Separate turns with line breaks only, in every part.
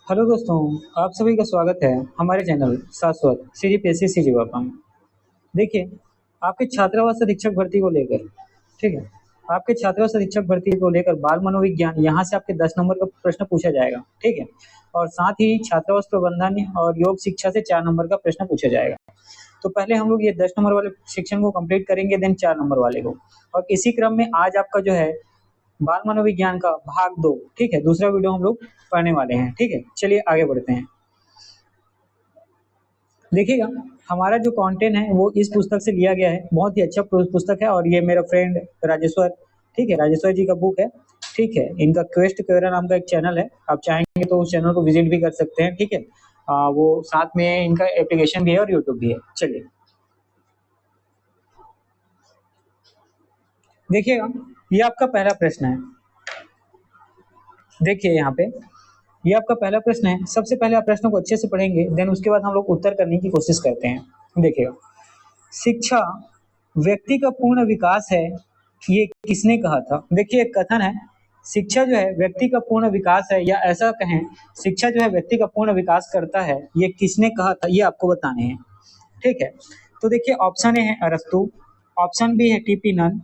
Hello दोस्तों, आप सभी का स्वागत है हमारे चैनल शाश्वत सीजीपीएससी सीजीवापा में। देखिए, आपके छात्रावास अधीक्षक भर्ती को लेकर, ठीक है, आपके छात्रावास अधीक्षक भर्ती को लेकर बाल मनोविज्ञान यहाँ से आपके 10 नंबर का प्रश्न पूछा जाएगा, ठीक है। और साथ ही छात्रावास प्रबंधन और योग शिक्षा से 4 नंबर का प्रश्न पूछा जाएगा। तो पहले हम लोग ये 10 नंबर वाले सेक्शन को कंप्लीट करेंगे, देन 4 नंबर वाले को। और इसी क्रम में आज आपका जो है बाल मनोविज्ञान का भाग 2, ठीक है, दूसरा वीडियो हम लोग पढ़ने वाले हैं, ठीक है। चलिए आगे बढ़ते हैं। देखिएगा, हमारा जो कंटेंट है वो इस पुस्तक से लिया गया है। बहुत ही अच्छा पुस्तक है और ये मेरा फ्रेंड राजेश्वर, ठीक है, राजेश्वर जी का बुक है, ठीक है। इनका क्वेस्ट क्वेरा नाम का एक चैनल है, आप चाहेंगे तो उस चैनल को विजिट भी कर सकते हैं, ठीक है। वो साथ में इनका एप्लीकेशन भी है और यूट्यूब भी है। चलिए देखिएगा, ये आपका पहला प्रश्न है। देखिए यहाँ पे, ये आपका पहला प्रश्न है। सबसे पहले आप प्रश्न को अच्छे से पढ़ेंगे, देन उसके बाद हम लोग उत्तर करने की कोशिश करते हैं। देखिएगा, शिक्षा व्यक्ति का पूर्ण विकास है, ये किसने कहा था? देखिए, एक कथन है, शिक्षा जो है व्यक्ति का पूर्ण विकास है, या ऐसा कहें, शिक्षा जो है व्यक्ति का पूर्ण विकास करता है, ये किसने कहा था, ये आपको बताने हैं, ठीक है। तो देखिए, ऑप्शन ए है अरस्तु, ऑप्शन बी है टीपी नन,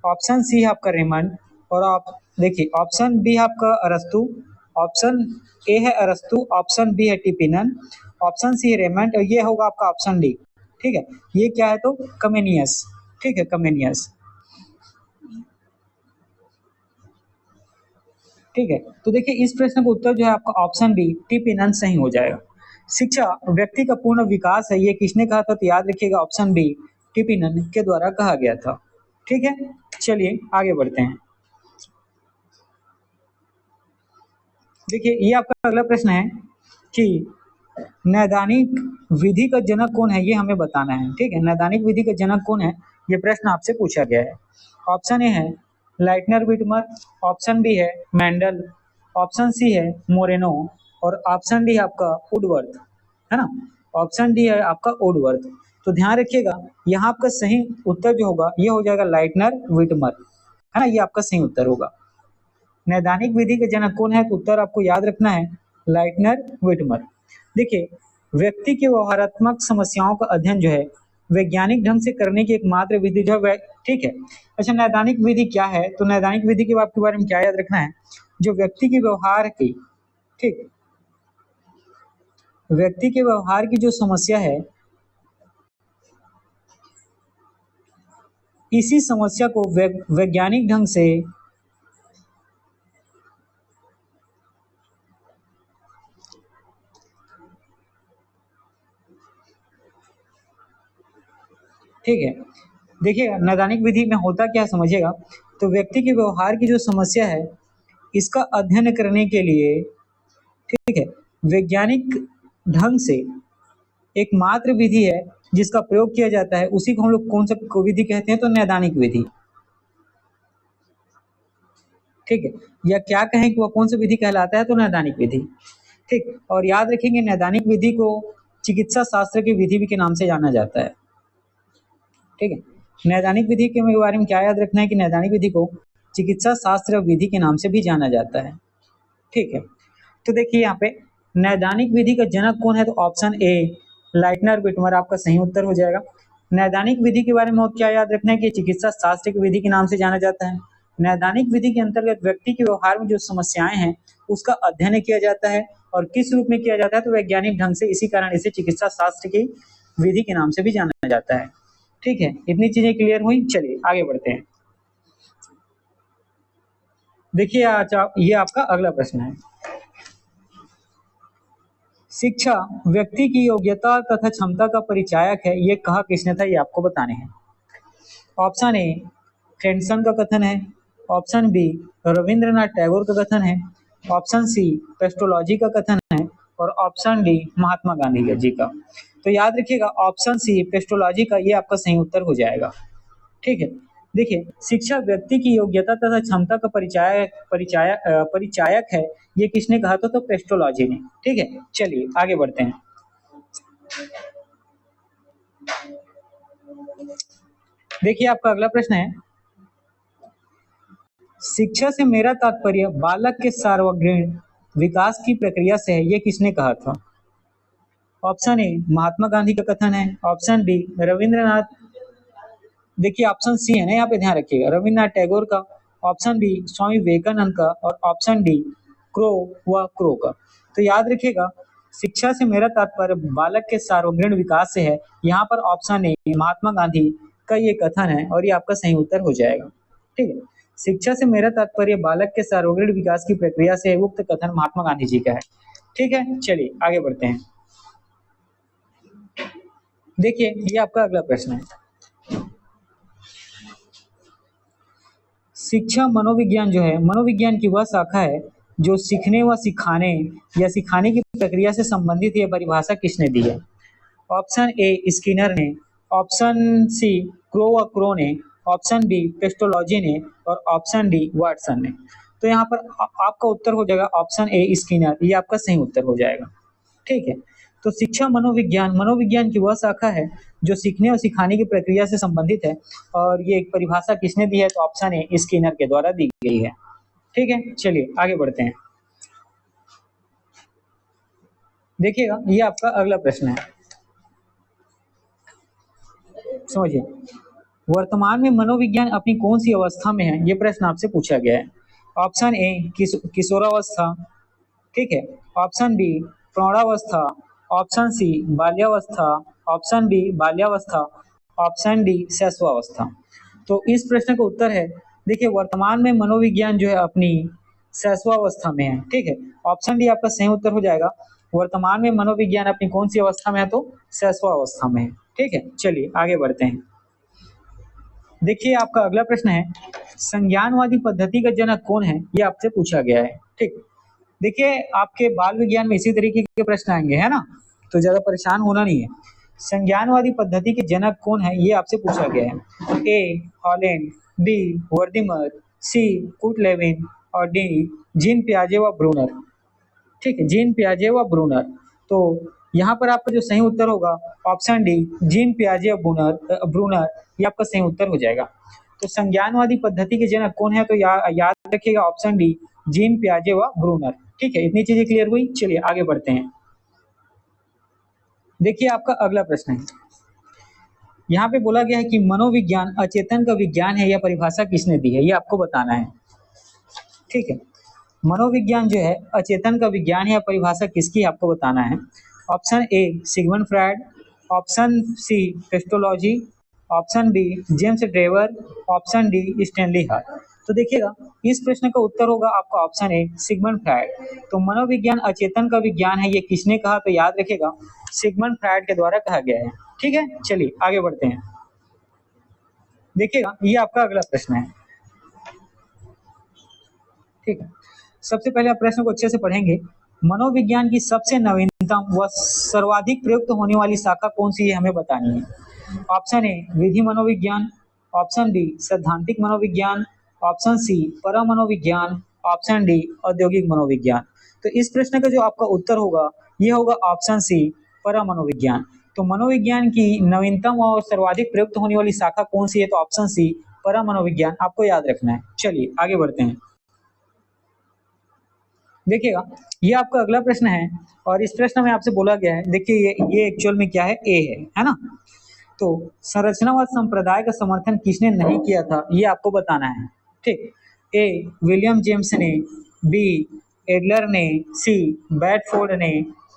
ऑप्शन सी है आपका रेमंड, और आप देखिए ऑप्शन बी है आपका अरस्तु, ऑप्शन ए है अरस्तु, ऑप्शन बी है टीपी नन, ऑप्शन सी है रेमंड, और ये होगा आपका ऑप्शन डी, ठीक है। ये क्या है? तो कमेनियस, ठीक है, कमेनियस, ठीक है। तो देखिए, इस प्रश्न का उत्तर जो है आपका ऑप्शन बी टीपी नन सही हो जाएगा। शिक्षा व्यक्ति का पूर्ण विकास है, ये किसने कहा था? तो याद रखिएगा, ऑप्शन बी टीपी नन के द्वारा कहा गया था, ठीक है। चलिए आगे बढ़ते हैं। देखिए, ये आपका अगला प्रश्न है कि नैदानिक विधि का जनक कौन है, ये हमें बताना है, ठीक है। नैदानिक विधि का जनक कौन है, ये प्रश्न आपसे पूछा गया है। ऑप्शन ए है लाइटनर विटमर, ऑप्शन बी है मैंडल, ऑप्शन सी है मोरेनो, और ऑप्शन डी है आपका वुडवर्थ, है ना। ऑप्शन डी है आपका वुडवर्थ। तो ध्यान रखिएगा, यहाँ आपका सही उत्तर जो होगा ये हो जाएगा लाइटनर विटमर, है ना, ये आपका सही उत्तर होगा। नैदानिक विधि के जनक कौन है? तो उत्तर आपको याद रखना है लाइटनर विटमर। देखिए, व्यक्ति की व्यवहारात्मक समस्याओं का अध्ययन जो है वैज्ञानिक ढंग से करने की एकमात्र विधि जो है, ठीक है। अच्छा, नैदानिक विधि क्या है? तो नैदानिक विधि के आपके बारे में क्या याद रखना है? जो व्यक्ति के व्यवहार की, ठीक, व्यक्ति के व्यवहार की जो समस्या है, इसी समस्या को वैज्ञानिक ढंग से, ठीक है। देखिए, नैदानिक विधि में होता क्या है समझिएगा। तो व्यक्ति के व्यवहार की जो समस्या है, इसका अध्ययन करने के लिए, ठीक है, वैज्ञानिक ढंग से एकमात्र विधि है जिसका प्रयोग किया जाता है, उसी को हम लोग कौन सा विधि कहते हैं? तो नैदानिक विधि, ठीक है। या क्या कहें कि वह कौन सा विधि कहलाता है? तो नैदानिक विधि, ठीक। और याद रखेंगे, नैदानिक विधि को चिकित्सा शास्त्र की विधि भी के नाम से जाना जाता है, ठीक है। नैदानिक विधि के बारे में क्या याद रखना है कि नैदानिक विधि को चिकित्सा शास्त्र विधि के नाम से भी जाना जाता है, ठीक है। तो देखिए, यहाँ पे नैदानिक विधि का जनक कौन है? तो ऑप्शन ए लाइटनर विटमर आपका सही उत्तर हो जाएगा। नैदानिक विधि के बारे में और क्या याद रखना है कि चिकित्सा शास्त्र की विधि के नाम से जाना जाता है। नैदानिक विधि के अंतर्गत व्यक्ति के व्यवहार में जो समस्याएं हैं उसका अध्ययन किया जाता है, और किस रूप में किया जाता है? तो वैज्ञानिक ढंग से, इसी कारण इसे चिकित्सा शास्त्र की विधि के नाम से भी जाना जाता है, ठीक है। इतनी चीजें क्लियर हुई। चलिए आगे बढ़ते हैं। देखिए, आज ये आपका अगला प्रश्न है। शिक्षा व्यक्ति की योग्यता तथा क्षमता का परिचायक है, ये कहा किसने था? ये आपको बताने हैं। ऑप्शन ए फ्रेंडसन का कथन है, ऑप्शन बी रविंद्रनाथ टैगोर का कथन है, ऑप्शन सी पेस्टोलॉजी का कथन है, और ऑप्शन डी महात्मा गांधी जी का। तो याद रखिएगा, ऑप्शन सी पेस्टोलॉजी का ये आपका सही उत्तर हो जाएगा, ठीक है। देखिए, शिक्षा व्यक्ति की योग्यता तथा क्षमता का परिचायक है, ये किसने कहा था? तो पेस्टोलॉजी ने, ठीक है। चलिए आगे बढ़ते हैं। देखिए, आपका अगला प्रश्न है, शिक्षा से मेरा तात्पर्य बालक के सार्वग्रीण विकास की प्रक्रिया से है, ये किसने कहा था? ऑप्शन ए महात्मा गांधी का कथन है, ऑप्शन बी रविंद्रनाथ, देखिए ऑप्शन सी है ना, यहाँ पे ध्यान रखिएगा, रविन्द्रनाथ टैगोर का, ऑप्शन बी स्वामी विवेकानंद का और ऑप्शन डी क्रो का। तो याद रखिएगा, शिक्षा से मेरा तात्पर्य बालक के सार्वभौमिक विकास से है। यहाँ पर ऑप्शन ए महात्मा गांधी का ये कथन है और ये आपका सही उत्तर हो जाएगा। ठीक है, शिक्षा से मेरा तात्पर्य बालक के सार्वभौमिक विकास की प्रक्रिया से है, उक्त कथन महात्मा गांधी जी का है। ठीक है, चलिए आगे बढ़ते हैं। देखिए ये आपका अगला प्रश्न है, शिक्षा मनोविज्ञान जो है, मनोविज्ञान की वह शाखा है जो सीखने व सिखाने या सिखाने की प्रक्रिया से संबंधित यह परिभाषा किसने दी है? ऑप्शन ए स्किनर ने, ऑप्शन सी क्रो ने, ऑप्शन बी पेस्टोलॉजी ने और ऑप्शन डी वाटसन ने। तो यहाँ पर आपका उत्तर हो जाएगा ऑप्शन ए स्किनर, ये आपका सही उत्तर हो जाएगा। ठीक है, तो शिक्षा मनोविज्ञान, मनोविज्ञान की वह शाखा है जो सीखने और सिखाने की प्रक्रिया से संबंधित है और ये एक परिभाषा किसने दी है? तो ऑप्शन ए स्किनर के द्वारा दी गई है। ठीक है, चलिए आगे बढ़ते हैं। देखिएगा ये आपका अगला प्रश्न है, समझिए, वर्तमान में मनोविज्ञान अपनी कौन सी अवस्था में है? ये प्रश्न आपसे पूछा गया है। ऑप्शन ए किशोरावस्था, ठीक है, ऑप्शन बी प्रौढ़ावस्था, ऑप्शन सी बाल्यावस्था, ऑप्शन बी बाल्यावस्था, ऑप्शन डी शैशवावस्था। तो इस प्रश्न का उत्तर है, देखिए वर्तमान में मनोविज्ञान जो है अपनी शैशवावस्था में है। ठीक है, ऑप्शन डी आपका सही उत्तर हो जाएगा। वर्तमान में मनोविज्ञान अपनी कौन सी अवस्था में है? तो शैशवावस्था में है। ठीक है, चलिए आगे बढ़ते हैं। देखिए आपका अगला प्रश्न है, संज्ञानवादी पद्धति का जनक कौन है? ये आपसे पूछा गया है। ठीक, देखिए आपके बाल विज्ञान में इसी तरीके के प्रश्न आएंगे, है ना, तो ज्यादा परेशान होना नहीं है। संज्ञानवादी पद्धति के जनक कौन है? ये आपसे पूछा गया है। ए हॉलैंड, बी वर्दिमर, सी कुटलेविन और डी जीन पियाजे व ब्रूनर। ठीक है, जीन पियाजे व ब्रूनर। तो यहाँ पर आपका जो सही उत्तर होगा ऑप्शन डी जीन पियाजे व ब्रूनर, ये आपका सही उत्तर हो जाएगा। तो संज्ञानवादी पद्धति के जनक कौन है? तो याद रखिएगा ऑप्शन डी जीन पियाजे व ब्रूनर। ठीक है, इतनी चीजें क्लियर हुई। चलिए आगे बढ़ते हैं। देखिए आपका अगला प्रश्न है, यहाँ पे बोला गया है कि मनोविज्ञान अचेतन का विज्ञान है, यह परिभाषा किसने दी है? ये आपको बताना है। ठीक है, मनोविज्ञान जो है अचेतन का विज्ञान है, यह परिभाषा किसकी है आपको बताना है। Option A Sigmund Freud, option C Pestalozzi, option B James Drever, option D Stanley Hart. तो देखिएगा इस प्रश्न का उत्तर होगा आपका ऑप्शन ए सिगमंड फ्रायड। तो मनोविज्ञान अचेतन का विज्ञान है, ये किसने कहा? तो याद रखिएगा सिगमंड फ्रायड के द्वारा कहा गया है। ठीक है, चलिए आगे बढ़ते हैं। देखिएगा ये आपका अगला प्रश्न है। ठीक है, सबसे पहले आप प्रश्न को अच्छे से पढ़ेंगे। मनोविज्ञान की सबसे नवीनतम व सर्वाधिक प्रयुक्त होने वाली शाखा कौन सी है, हमें बतानी है। ऑप्शन ए विधि मनोविज्ञान, ऑप्शन बी सैद्धांतिक मनोविज्ञान, ऑप्शन सी परमनोविज्ञान, ऑप्शन डी औद्योगिक मनोविज्ञान। तो इस प्रश्न का जो आपका उत्तर होगा ये होगा ऑप्शन सी परमनोविज्ञान। तो मनोविज्ञान की नवीनतम और सर्वाधिक प्रयुक्त होने वाली शाखा कौन सी है? तो ऑप्शन सी परमनोविज्ञान, आपको याद रखना है। चलिए आगे बढ़ते हैं। देखिएगा ये आपका अगला प्रश्न है और इस प्रश्न में आपसे बोला गया है, देखिए ये एक्चुअल में क्या है? ए है ना। तो संरचनावाद संप्रदाय का समर्थन किसने नहीं किया था, ये आपको बताना है। ठीक, ए विलियम जेम्स ने, बी एडलर ने, सी बैडफोर्ड ने,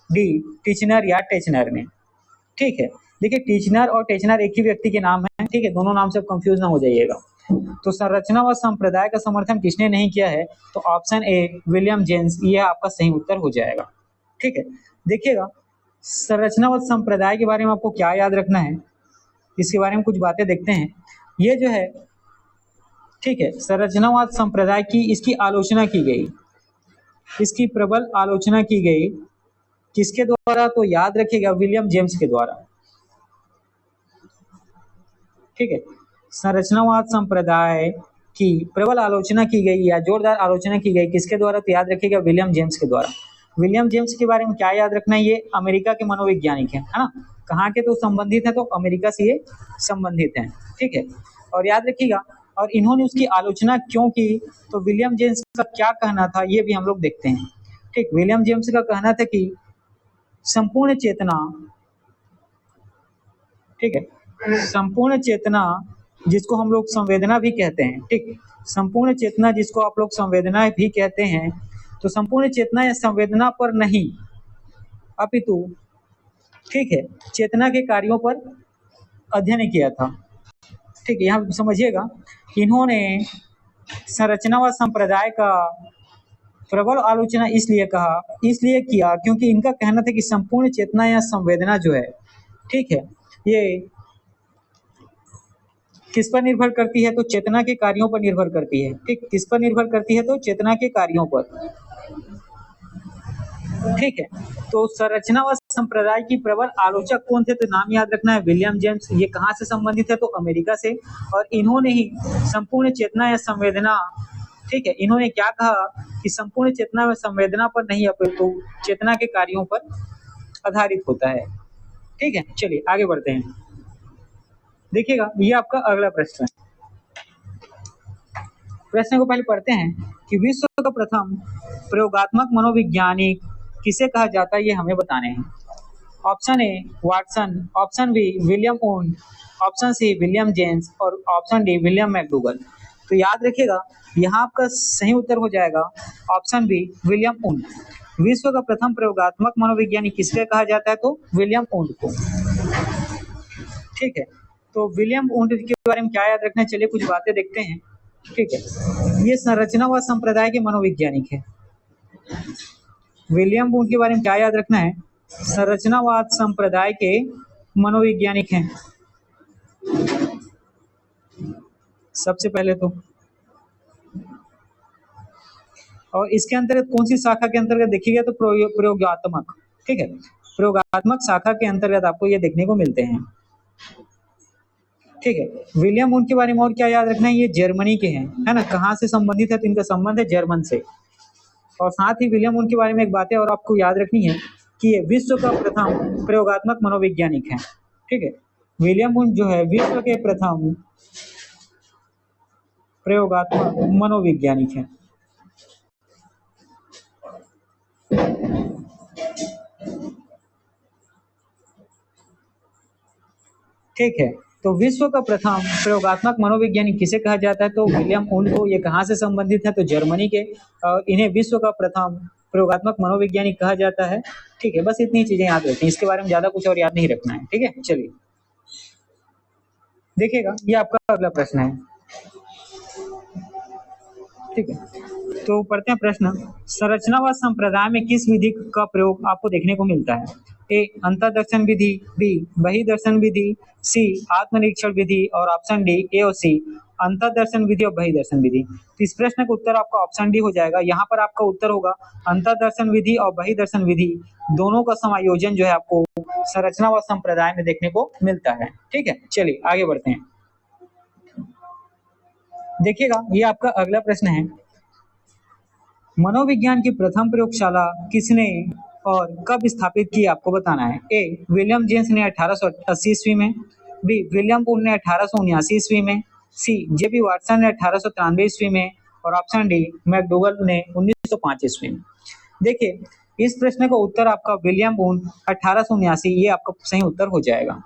डी टीचनर या टेचनर ने। ठीक है, देखिए टीचनर और टेचनर एक ही व्यक्ति के नाम है। ठीक है, दोनों नाम से कंफ्यूज ना हो जाइएगा। तो संरचना व संप्रदाय का समर्थन किसने नहीं किया है? तो ऑप्शन ए विलियम जेम्स, ये आपका सही उत्तर हो जाएगा। ठीक है, देखिएगा संरचना व संप्रदाय के बारे में आपको क्या याद रखना है, इसके बारे में कुछ बातें देखते हैं। ये जो है, ठीक है, संरचनावाद संप्रदाय की इसकी आलोचना की गई, इसकी प्रबल आलोचना की गई किसके द्वारा? तो याद रखिएगा विलियम जेम्स के द्वारा। ठीक है, संरचनावाद संप्रदाय की प्रबल आलोचना की गई या जोरदार आलोचना की गई किसके द्वारा? तो याद रखिएगा विलियम जेम्स के द्वारा। विलियम जेम्स के बारे में क्या याद रखना है? ये अमेरिका के मनोवैज्ञानिक है ना। कहाँ के? तो संबंधित है, तो अमेरिका से ये संबंधित हैं। ठीक है, और याद रखिएगा, और इन्होंने उसकी आलोचना क्यों की? तो विलियम जेम्स का क्या कहना था ये भी हम लोग देखते हैं। ठीक, विलियम जेम्स का कहना था कि संपूर्ण चेतना, ठीक है, संपूर्ण चेतना जिसको हम लोग संवेदना भी कहते हैं, ठीक, संपूर्ण चेतना जिसको आप लोग संवेदना भी कहते हैं, तो संपूर्ण चेतना या संवेदना पर नहीं अपितु, ठीक है, चेतना के कार्यों पर अध्ययन किया था। ठीक है, यहाँ समझिएगा, इन्होंने संरचना व संप्रदाय का प्रबल आलोचना इसलिए किया क्योंकि इनका कहना था कि संपूर्ण चेतना या संवेदना जो है, ठीक है, ये किस पर निर्भर करती है, तो चेतना के कार्यों पर निर्भर करती है। ठीक, किस पर निर्भर करती है, तो चेतना के कार्यों पर। ठीक है, तो संरचना व संप्रदाय की प्रबल आलोचक कौन थे, तो नाम याद रखना है विलियम जेम्स। ये कहाँ से संबंधित है, तो अमेरिका से। और इन्होंने ही संपूर्ण चेतना या संवेदना, ठीक है, इन्होंने क्या कहा कि संपूर्ण चेतना व संवेदना पर नहीं अपितु चेतना के कार्यों पर आधारित होता है। ठीक है, चलिए आगे बढ़ते हैं। देखिएगा, ये आपका अगला प्रश्न है। प्रश्न को पहले पढ़ते हैं कि विश्व का प्रथम प्रयोगात्मक मनोवैज्ञानिक किसे कहा जाता है, ये हमें बताने हैं। Option A Watson, option B William Wundt, option C William James और ऑप्शन डी विलियम मैकडूगल। तो याद रखिएगा, यहाँ आपका सही उत्तर हो जाएगा ऑप्शन बी विलियम वुंड। विश्व का प्रथम प्रयोगात्मक मनोवैज्ञानिक किसके कहा जाता है, तो विलियम वुंड को। ठीक है, तो विलियम वुंड के बारे में क्या याद रखना है, चलिए कुछ बातें देखते हैं। ठीक है, ये संरचना व संप्रदाय के मनोवैज्ञानिक है। विलियम वुंड के बारे में क्या याद रखना है, संरचनावाद संप्रदाय के मनोवैज्ञानिक हैं सबसे पहले तो। और इसके अंतर्गत कौन सी शाखा के अंतर्गत देखिएगा, तो प्रयोगात्मक। ठीक है, प्रयोगात्मक शाखा के अंतर्गत आपको ये देखने को मिलते हैं। ठीक है, विलियम वुंड के बारे में और क्या याद रखना है, ये जर्मनी के हैं, है ना। कहाँ से संबंधित है, तो इनका संबंध है जर्मन से। और साथ ही विलियम वुंड के बारे में एक बात है और आपको याद रखनी है कि ये विश्व का प्रथम प्रयोगात्मक मनोवैज्ञानिक है। ठीक है, विलियम वुंड जो है विश्व के प्रथम प्रयोगात्मक मनोवैज्ञानिक है। ठीक है, तो विश्व का प्रथम प्रयोगात्मक मनोवैज्ञानिक किसे कहा जाता है, तो विलियम वुंड को। ये कहाँ से संबंधित है, तो जर्मनी के। और इन्हें विश्व का प्रथम प्रयोगात्मक मनोवैज्ञानिक कहा जाता है। ठीक है, बस इतनी चीजें याद रखनी है, इसके बारे में ज्यादा कुछ और याद नहीं रखना है। ठीक है, चलिए देखिएगा, ये आपका अगला प्रश्न है। ठीक है, तो पढ़ते हैं प्रश्न। संरचना व संप्रदाय में किस विधि का प्रयोग आपको देखने को मिलता है, ए अंतर्दर्शन विधि, बी बहिर्दर्शन विधि, सी आत्मनिरीक्षण विधि और ऑप्शन डी ए और सी अंतर्दर्शन विधि और बहिर्दर्शन विधि। तो इस प्रश्न का उत्तर आपका ऑप्शन डी हो जाएगा। यहाँ पर आपका उत्तर होगा अंतर्दर्शन विधि और बहिर्दर्शन विधि दोनों का समायोजन जो है आपको संरचना व संप्रदाय में देखने को मिलता है। ठीक है, चलिए आगे बढ़ते हैं। देखिएगा, ये आपका अगला प्रश्न है। मनोविज्ञान की प्रथम प्रयोगशाला किसने और कब स्थापित की, आपको बताना है। ए विलियम जेम्स ने 1880 ईस्वी में, बी विलियम वुंड ने 1879 ईस्वी में, सी जेबी वाटसन ने 1893 ईस्वी में और ऑप्शन डी मैकडूगल ने 1905 ईस्वी में। देखिए, इस प्रश्न का उत्तर आपका विलियम वुंड 1879, ये आपका सही उत्तर हो जाएगा।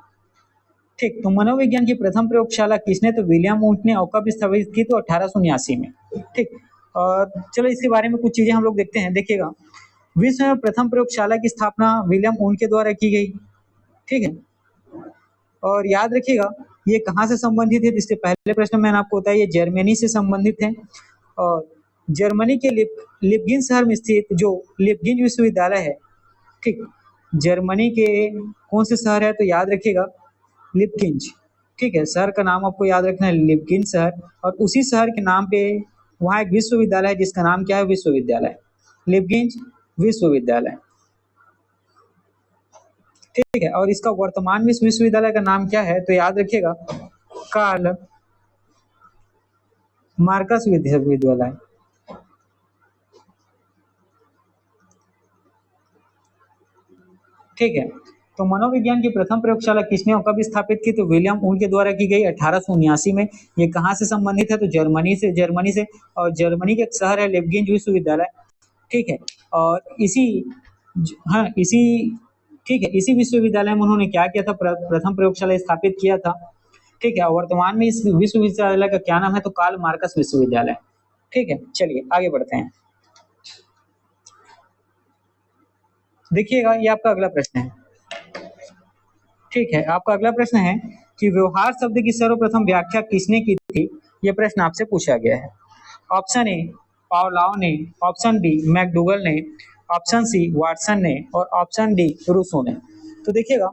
ठीक, तो मनोविज्ञान की प्रथम प्रयोगशाला किसने, तो विलियम वुंड ने। और कब स्थापित की, तो 1879 में। ठीक, और चलो इसके बारे में कुछ चीजें हम लोग देखते हैं। देखिएगा, विश्व में प्रथम प्रयोगशाला की स्थापना विलियम वुंड के द्वारा की गई। ठीक है, और याद रखिएगा ये कहाँ से संबंधित है, इसके पहले प्रश्न मैंने आपको बताया ये जर्मनी से संबंधित है। और जर्मनी के लिपगिन शहर में स्थित जो लिपगिन विश्वविद्यालय है, ठीक, जर्मनी के कौन से शहर है, तो याद रखिएगा लिपकिंज। ठीक है, शहर का नाम आपको याद रखना है लिपकिंज शहर। और उसी शहर के नाम पे वहाँ एक विश्वविद्यालय है जिसका नाम क्या है, विश्वविद्यालय लिपकिंज विश्वविद्यालय। ठीक है, और इसका वर्तमान विश्वविद्यालय का नाम क्या है, तो याद रखिएगा कार्ल मार्कस विश्वविद्यालय। ठीक है, तो मनोविज्ञान की प्रथम प्रयोगशाला किसने और कब स्थापित की, तो विलियम वुंड के द्वारा की गई 1879 में। ये कहाँ से संबंधित है, तो जर्मनी से। और जर्मनी के एक शहर है लिपगिंज विश्वविद्यालय। ठीक है। और हाँ इसी ठीक है, इसी विश्वविद्यालय में उन्होंने क्या किया था, प्रथम प्रयोगशाला स्थापित किया था। ठीक है, और वर्तमान में इस विश्वविद्यालय का क्या नाम है, तो कार्ल मार्कस विश्वविद्यालय। ठीक है, चलिए आगे बढ़ते हैं। देखिएगा, ये आपका अगला प्रश्न है। ठीक है, आपका अगला प्रश्न है कि व्यवहार शब्द की सर्वप्रथम व्याख्या किसने की थी, यह प्रश्न आपसे पूछा गया है। ऑप्शन ए पावलाव ने, ऑप्शन बी मैकडूगल ने, ऑप्शन सी वाटसन ने और ऑप्शन डी रूसो ने। तो देखिएगा,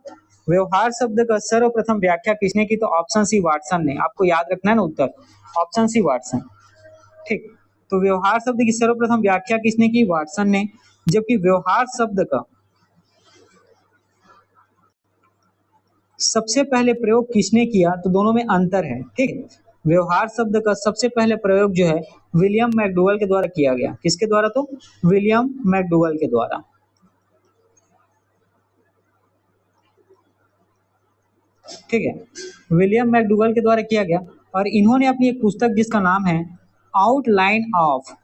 व्यवहार शब्द का सर्वप्रथम व्याख्या किसने की, तो ऑप्शन सी वाटसन ने। आपको याद रखना है ना उत्तर, ऑप्शन सी वाटसन। ठीक, तो व्यवहार शब्द की सर्वप्रथम व्याख्या किसने की, वाटसन ने। जबकि व्यवहार शब्द का सबसे पहले प्रयोग किसने किया, तो दोनों में अंतर है। ठीक है, व्यवहार शब्द का सबसे पहले प्रयोग जो है विलियम मैकडूगल के द्वारा किया गया। किसके द्वारा, तो विलियम मैकडूगल के द्वारा। ठीक है, विलियम मैकडूगल के द्वारा किया गया। और इन्होंने अपनी एक पुस्तक जिसका नाम है आउटलाइन ऑफ,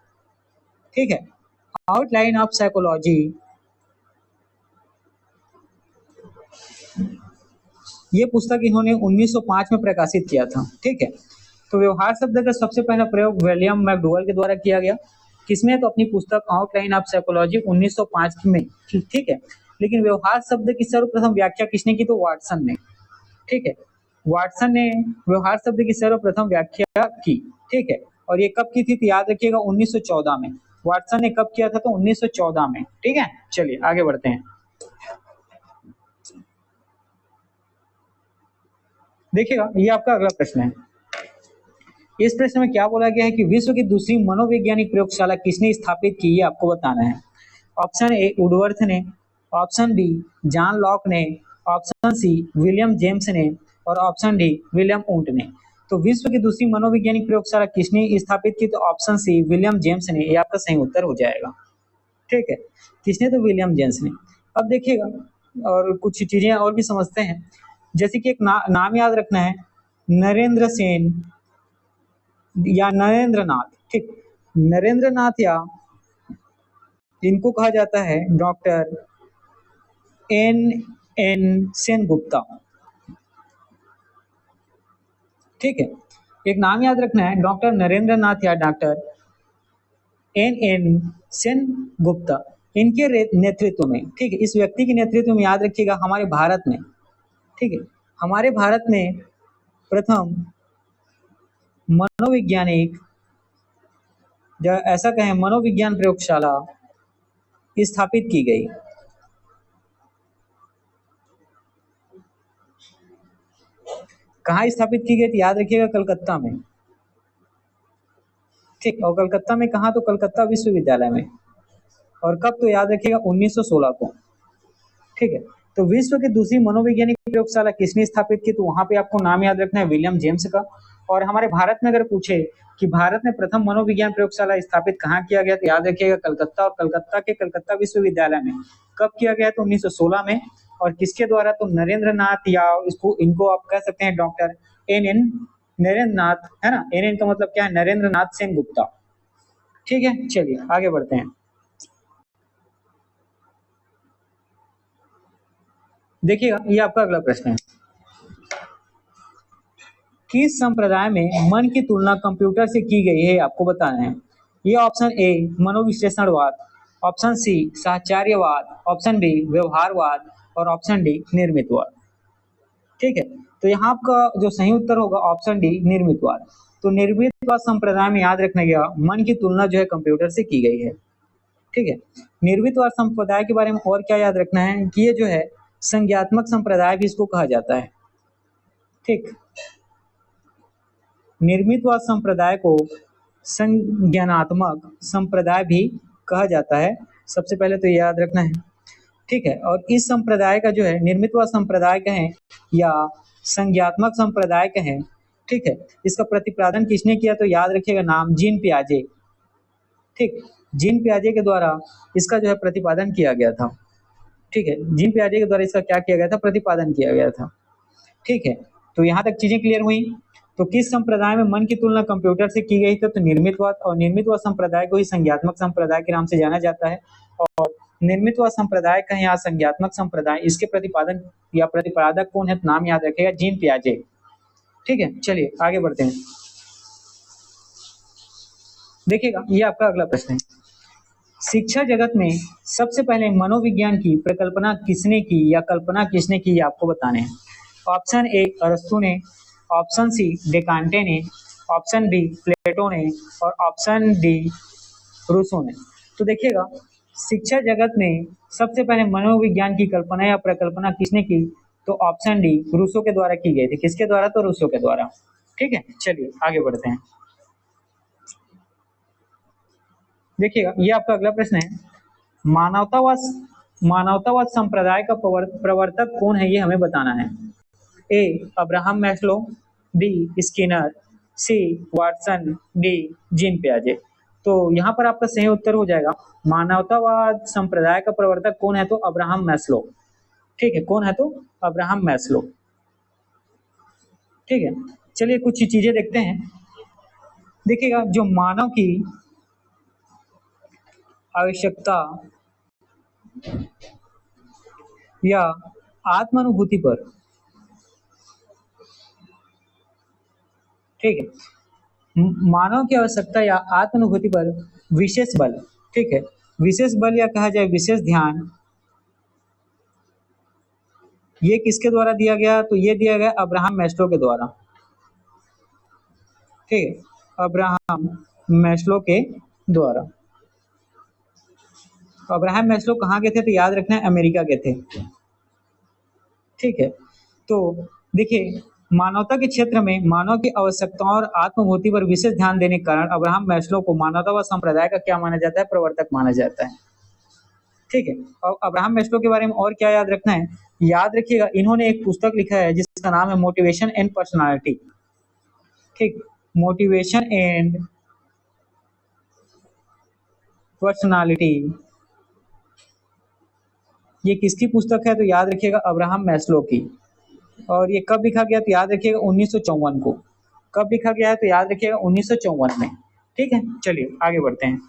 ठीक है, आउटलाइन ऑफ साइकोलॉजी, ये पुस्तक इन्होंने 1905 में प्रकाशित किया था। ठीक है, तो व्यवहार शब्द का सबसे पहला प्रयोग विलियम मैकडूगल के द्वारा किया गया। किसमें, तो अपनी पुस्तक आउटलाइन ऑफ साइकोलॉजी 1905 में। ठीक है, लेकिन व्यवहार शब्द की सर्वप्रथम व्याख्या किसने की, तो वाटसन ने। ठीक है, वाटसन ने व्यवहार शब्द की सर्वप्रथम व्याख्या की। ठीक है, और ये कब की थी, तो याद रखिएगा 1914 में। वाटसन ने कब किया था, तो 1914 में। ठीक है, चलिए आगे बढ़ते हैं। देखिएगा, ये आपका अगला प्रश्न है। इस प्रश्न में क्या बोला गया है कि विश्व की दूसरी मनोवैज्ञानिक प्रयोगशाला किसने स्थापित की, ये आपको बताना है। ऑप्शन ए वुडवर्थ ने, ऑप्शन बी जॉन लॉक ने, ऑप्शन सी विलियम जेम्स ने और ऑप्शन डी विलियम ऊंट ने। तो विश्व की दूसरी मनोवैज्ञानिक प्रयोगशाला किसने स्थापित की, तो ऑप्शन सी विलियम जेम्स ने। ये आपका सही उत्तर हो जाएगा। ठीक है, किसने, तो विलियम जेम्स ने। अब देखिएगा, और कुछ चीजें और भी समझते हैं। जैसे कि एक नाम याद रखना है, नरेंद्र सेन या नरेंद्र नाथ। ठीक, नरेंद्र नाथ या इनको कहा जाता है डॉक्टर एन एन सेनगुप्ता। ठीक है, एक नाम याद रखना है, डॉक्टर नरेंद्र नाथ या डॉक्टर एन एन सेनगुप्ता। इनके नेतृत्व में, ठीक है, इस व्यक्ति के नेतृत्व में, याद रखिएगा, हमारे भारत में, ठीक है, हमारे भारत में प्रथम मनोवैज्ञानिक, ऐसा कहें मनोविज्ञान प्रयोगशाला स्थापित की गई। कहाँ स्थापित की गई, याद रखिएगा कलकत्ता में। ठीक, और कलकत्ता में कहाँ, तो कलकत्ता विश्वविद्यालय में। और कब, तो याद रखिएगा 1916 को। ठीक है, तो विश्व की दूसरी मनोवैज्ञानिक प्रयोगशाला किसने स्थापित की, तो वहां पे आपको नाम याद रखना है विलियम जेम्स का। और हमारे भारत में अगर पूछे कि भारत में प्रथम मनोविज्ञान प्रयोगशाला स्थापित कहाँ किया गया, तो याद रखिएगा कलकत्ता, और कलकत्ता के कलकत्ता विश्वविद्यालय में। कब किया गया, तो 1916 में। और किसके द्वारा, तो नरेंद्र नाथ, या इनको आप कह सकते हैं डॉक्टर एन एन नरेंद्र नाथ, है ना। एन एन का मतलब क्या है, नरेंद्र नाथ सेन गुप्ता। ठीक है, चलिए आगे बढ़ते हैं। देखिएगा, ये आपका अगला प्रश्न है। किस संप्रदाय में मन की तुलना कंप्यूटर से की गई है, आपको बताना है। ये ऑप्शन ए मनोविश्लेषणवाद, ऑप्शन सी साहचर्यवाद, ऑप्शन बी व्यवहारवाद और ऑप्शन डी निर्मितवाद। ठीक है, तो यहाँ आपका जो सही उत्तर होगा ऑप्शन डी निर्मितवाद। तो निर्मितवाद संप्रदाय में याद रखना गया, मन की तुलना जो है कंप्यूटर से की गई है। ठीक है, निर्मितवाद संप्रदाय के बारे में और क्या याद रखना है कि ये जो है संज्ञात्मक संप्रदाय भी इसको कहा जाता है। ठीक, निर्मितवाद संप्रदाय को संज्ञानात्मक संप्रदाय भी कहा जाता है। सबसे पहले तो याद रखना है। ठीक है, और इस संप्रदाय का जो है निर्मितवाद संप्रदाय कहें या संज्ञात्मक संप्रदाय कहें, ठीक है, इसका प्रतिपादन किसने किया, तो याद रखिएगा नाम जीन पियाजे। ठीक, जीन पियाजे के द्वारा इसका जो है प्रतिपादन किया गया था। ठीक है, जीन पियाजे के द्वारा इसका क्या किया गया था, प्रतिपादन किया गया था। ठीक है, तो यहाँ तक चीजें क्लियर हुई। तो किस संप्रदाय में मन की तुलना कंप्यूटर से की गई थी? तो निर्मितवाद, और निर्मितवाद संप्रदाय को ही संज्ञात्मक संप्रदाय के नाम से जाना जाता है। और निर्मितवाद संप्रदाय का यहाँ संज्ञात्मक संप्रदाय, इसके प्रतिपादन या प्रतिपादक कौन है? तो नाम याद रखिएगा, जीन पियाजे। ठीक है, चलिए आगे बढ़ते हैं। देखिएगा, ये आपका अगला प्रश्न है। शिक्षा जगत में सबसे पहले मनोविज्ञान की परिकल्पना किसने की या कल्पना किसने की, ये आपको बताने हैं। ऑप्शन ए अरस्तु ने, ऑप्शन सी डेकांटे ने, ऑप्शन डी प्लेटो ने, और ऑप्शन डी रूसो ने। तो देखिएगा, शिक्षा जगत में सबसे पहले मनोविज्ञान की कल्पना या प्रकल्पना किसने की? तो ऑप्शन डी रूसो के द्वारा की गई थी। किसके द्वारा? तो रूसो के द्वारा। ठीक है, चलिए आगे बढ़ते हैं। देखिएगा, ये आपका अगला प्रश्न है। मानवतावाद मानवतावाद संप्रदाय का प्रवर्तक कौन है, ये हमें बताना है। ए अब्राहम मैस्लो, बी स्किनर, सी वाटसन, डी जीन पियाजे। तो यहाँ पर आपका सही उत्तर हो जाएगा, मानवतावाद संप्रदाय का प्रवर्तक कौन है? तो अब्राहम मैस्लो। ठीक है, कौन है? तो अब्राहम मैस्लो। ठीक है, चलिए कुछ चीजें देखते हैं। देखिएगा, जो मानव की आवश्यकता या आत्मानुभूति पर, ठीक है, मानव की आवश्यकता या आत्मानुभूति पर विशेष बल, ठीक है, विशेष बल या कहा जाए विशेष ध्यान, ये किसके द्वारा दिया गया? तो ये दिया गया अब्राहम मैस्लो के द्वारा। ठीक है, अब्राहम मैस्लो के द्वारा। अब्राहम मैस्लो कहाँ के थे? तो याद रखना है, अमेरिका के थे। ठीक है, तो देखिए, मानवता के क्षेत्र में मानव की आवश्यकताओं और आत्मानुभूति पर विशेष ध्यान देने के कारण अब्राहम मैस्लो को मानवतावाद संप्रदाय का क्या माना जाता है? प्रवर्तक माना जाता है। ठीक है, और अब्राहम मैस्लो के बारे में और क्या याद रखना है? याद रखिएगा, इन्होंने एक पुस्तक लिखा है जिसका नाम है मोटिवेशन एंड पर्सनालिटी। ठीक, मोटिवेशन एंड पर्सनालिटी, ये किसकी पुस्तक है? तो याद रखिएगा, अब्राहम मैस्लो की। और ये कब लिखा गया? तो याद रखिएगा 1954 को। कब लिखा गया है? तो याद रखिएगा 1954 में। ठीक है, चलिए आगे बढ़ते हैं।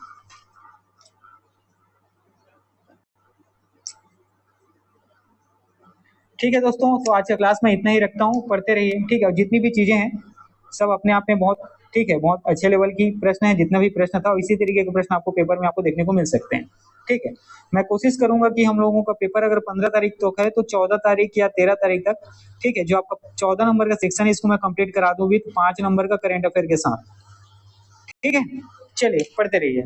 ठीक है दोस्तों, तो आज का क्लास में इतना ही रखता हूँ, पढ़ते रहिए। ठीक है, और जितनी भी चीजें हैं सब अपने आप में बहुत, ठीक है, बहुत अच्छे लेवल की प्रश्न है। जितना भी प्रश्न था इसी तरीके के प्रश्न आपको पेपर में आपको देखने को मिल सकते हैं। ठीक है, मैं कोशिश करूंगा कि हम लोगों का पेपर अगर 15 तारीख तो है तो 14 तारीख या 13 तारीख तक, ठीक है, जो आपका 14 नंबर का सेक्शन है इसको मैं कंप्लीट करा दूं विद 5 नंबर का करंट अफेयर के साथ। ठीक है, चलिए पढ़ते रहिए।